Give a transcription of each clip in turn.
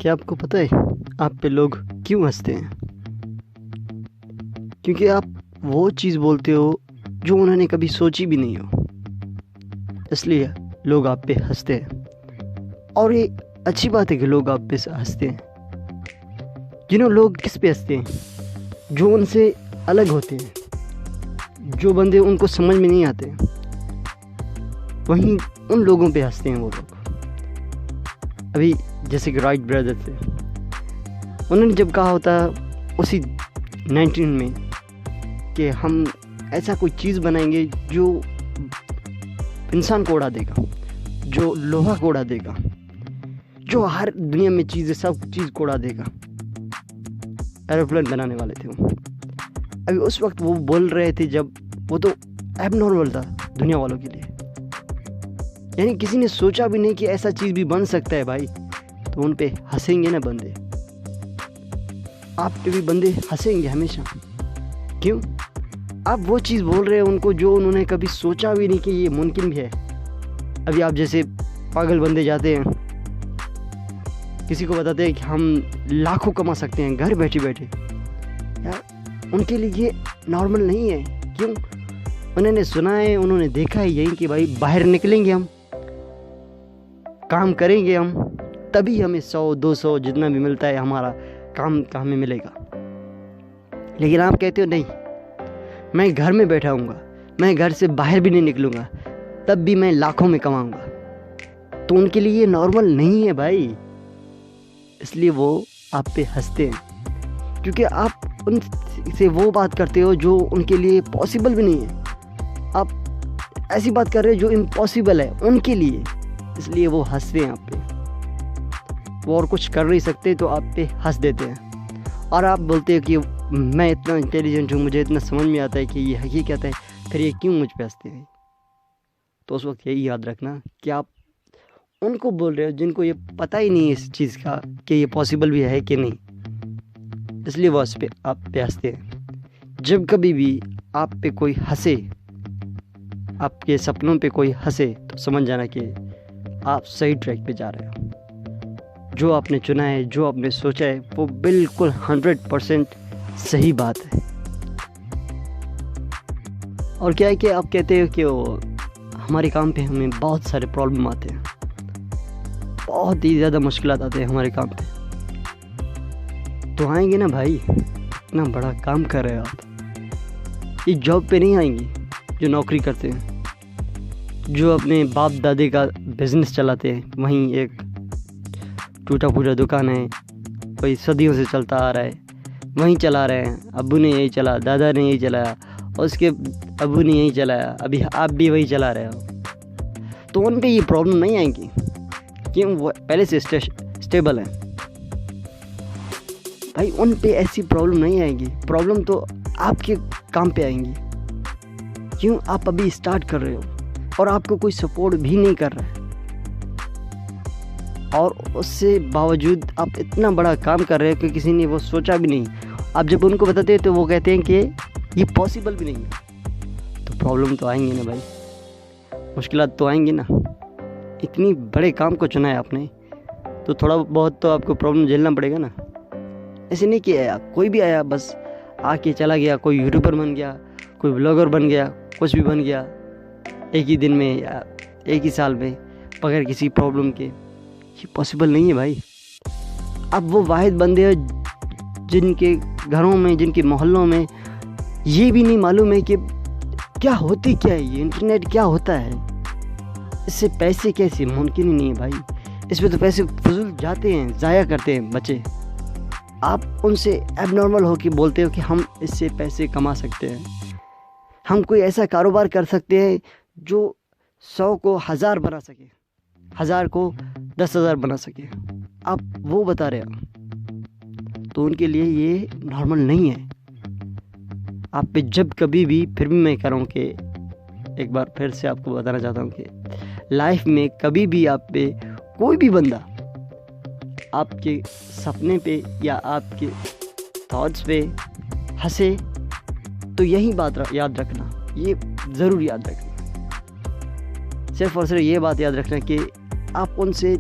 क्या आपको पता है आप पे लोग क्यों हंसते हैं? क्योंकि आप वो चीज़ बोलते हो जो उन्होंने कभी सोची भी नहीं हो, इसलिए लोग आप पे हंसते हैं। और ये अच्छी बात है कि लोग आप पे हंसते हैं। लोग किस पे हंसते हैं? जो उनसे अलग होते हैं, जो बंदे उनको समझ में नहीं आते, वहीं उन लोगों पे हंसते हैं वो लोग। अभी जैसे कि राइट ब्रदर थे, उन्होंने जब कहा होता उसी 19 में कि हम ऐसा कोई चीज़ बनाएंगे जो इंसान को उड़ा देगा, जो लोहा को उड़ा देगा, जो हर दुनिया में चीज़ें सब चीज़ को उड़ा देगा। एरोप्लेन बनाने वाले थे वो। अभी उस वक्त वो बोल रहे थे जब वो तो एबनॉर्मल था दुनिया वालों के लिए, यानी किसी ने सोचा भी नहीं कि ऐसा चीज़ भी बन सकता है भाई। तो उन पे हंसेंगे ना बंदे, आप पे भी बंदे हंसेंगे हमेशा। क्यों? आप वो चीज़ बोल रहे हैं उनको जो उन्होंने कभी सोचा भी नहीं कि ये मुमकिन भी है। अभी आप जैसे पागल बंदे जाते हैं, किसी को बताते हैं कि हम लाखों कमा सकते हैं घर बैठे बैठे, यार उनके लिए ये नॉर्मल नहीं है। क्यों? उन्होंने सुना है, उन्होंने देखा है यही कि भाई बाहर निकलेंगे, हम काम करेंगे, हम तभी हमें 100-200 जितना भी मिलता है हमारा काम का हमें मिलेगा। लेकिन आप कहते हो नहीं, मैं घर में बैठा हूँगा, मैं घर से बाहर भी नहीं निकलूँगा, तब भी मैं लाखों में कमाऊँगा। तो उनके लिए ये नॉर्मल नहीं है भाई, इसलिए वो आप पे हंसते हैं। क्योंकि आप उनसे वो बात करते हो जो उनके लिए पॉसिबल भी नहीं है। आप ऐसी बात कर रहे हो जो इम्पॉसिबल है उनके लिए, इसलिए वो हंसते हैं आप पे। वो और कुछ कर नहीं सकते तो आप पे हंस देते हैं। और आप बोलते हो कि मैं इतना इंटेलिजेंट हूँ, मुझे इतना समझ में आता है कि ये हकीकत है, फिर ये क्यों मुझ पे हंसते हैं? तो उस वक्त यही याद रखना कि आप उनको बोल रहे हो जिनको ये पता ही नहीं है इस चीज़ का कि ये पॉसिबल भी है कि नहीं, इसलिए वो उस पे आप पे हंसते हैं। जब कभी भी आप पे कोई हंसे, आपके सपनों पे कोई हंसे, तो समझ जाना कि आप सही ट्रैक पे जा रहे हो। जो आपने चुना है, जो आपने सोचा है, वो बिल्कुल 100% सही बात है। और क्या है कि आप कहते हो कि वो हमारे काम पे हमें बहुत सारे प्रॉब्लम आते हैं, बहुत ही ज़्यादा मुश्किलात आते हैं हमारे काम पे। तो आएंगे ना भाई, इतना बड़ा काम कर रहे हो आप, ये जॉब पे नहीं आएंगी जो नौकरी करते हैं, जो अपने बाप दादे का बिजनेस चलाते हैं। वहीं एक टूटा फूटा दुकान है, कोई सदियों से चलता आ रहा है, वहीं चला रहे हैं। अब्बू ने यही चला, दादा ने यही चलाया, और उसके अब्बू ने यही चलाया, अभी आप भी वही चला रहे हो। तो उन पे ये प्रॉब्लम नहीं आएंगी, क्यों? वो पहले से स्टेबल है भाई, उन पे ऐसी प्रॉब्लम नहीं आएगी। प्रॉब्लम तो आपके काम पे आएंगी। क्यों? आप अभी स्टार्ट कर रहे हो और आपको कोई सपोर्ट भी नहीं कर रहा है, और उससे बावजूद आप इतना बड़ा काम कर रहे हो कि किसी ने वो सोचा भी नहीं। आप जब उनको बताते हैं तो वो कहते हैं कि ये पॉसिबल भी नहीं है। तो प्रॉब्लम तो आएंगी ना भाई, मुश्किलात तो आएंगी ना। इतनी बड़े काम को चुना है आपने, तो थोड़ा बहुत तो आपको प्रॉब्लम झेलना पड़ेगा ना। ऐसे नहीं कि आया कोई भी आया बस आके चला गया, कोई यूट्यूबर बन गया, कोई ब्लॉगर बन गया, कुछ भी बन गया एक ही दिन में या एक ही साल में बगैर किसी प्रॉब्लम के। ये पॉसिबल नहीं है भाई। अब वो वाहिद बंदे हैं जिनके घरों में, जिनके मोहल्लों में ये भी नहीं मालूम है कि क्या होती क्या है, ये इंटरनेट क्या होता है, इससे पैसे कैसे, मुमकिन ही नहीं है भाई। इस पे तो पैसे फजूल जाते हैं, ज़ाया करते हैं बच्चे। आप उनसे एबनॉर्मल हो के बोलते हो कि हम इससे पैसे कमा सकते हैं, हम कोई ऐसा कारोबार कर सकते हैं जो 100 को 1000 बना सके, 1000 को 10,000 बना सके। आप वो बता रहे हो, तो उनके लिए ये नॉर्मल नहीं है। आप पे जब कभी भी, फिर भी मैं कह रहा हूँ कि एक बार फिर से आपको बताना चाहता हूँ कि लाइफ में कभी भी आप पे कोई भी बंदा आपके सपने पे या आपके थॉट्स पे हंसे, तो यही बात याद रखना, ये ज़रूर याद रखना। सिर्फ और सिर्फ ये बात याद रखना कि आप उनसे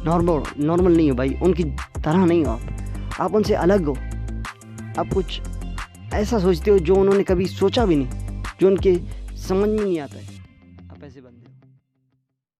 नॉर्मल नहीं हो भाई, उनकी तरह नहीं हो आप उनसे अलग हो। आप कुछ ऐसा सोचते हो जो उन्होंने कभी सोचा भी नहीं, जो उनके समझ में नहीं आता है। आप ऐसे बंदे हो।